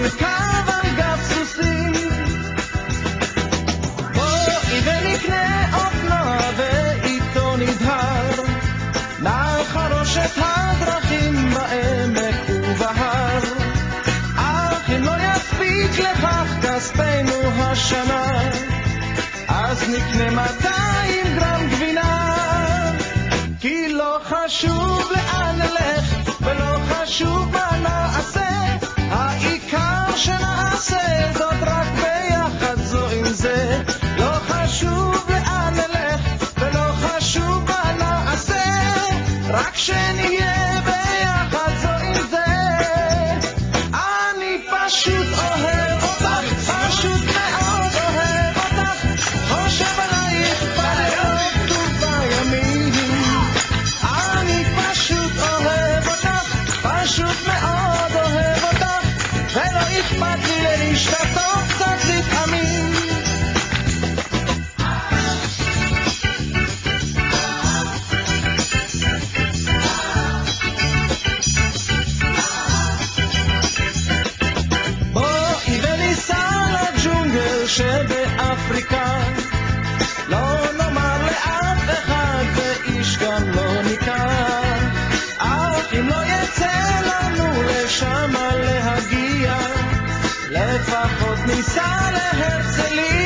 נרכב על גב סוסים. בואי ונקנה אופנוע ואיתו נדהר, נחרוש את הדרכים בעמק ובהר. אך אם לא יספיק לכך כספנו השנה, אז נקנה 200 גרם גבינה. כי לא חשוב לאן נלך ולא חשוב מה נעשה, העיקר שנעשה זאת רק ביחד זו עם זה. לא חשוב לאן נלך ולא חשוב מה נעשה, רק שנהיה ביחד זו עם זה. אני פשוט אוהב אותך, פשוט מאוד אוהב אותך, חושב עלייך בלילות ובימים. אני פשוט אוהב אותך, פשוט מאוד אוהב אותך, ולא אכפת לי להשתתף קצת לפעמים. בואי וניסע לג'ונגל שבאפריקה, לא נאמר לאף אחד ואיש גם לא ניקח. אך אם לא יצא לנו לשם להגיע, לפחות ניסע להרצליה.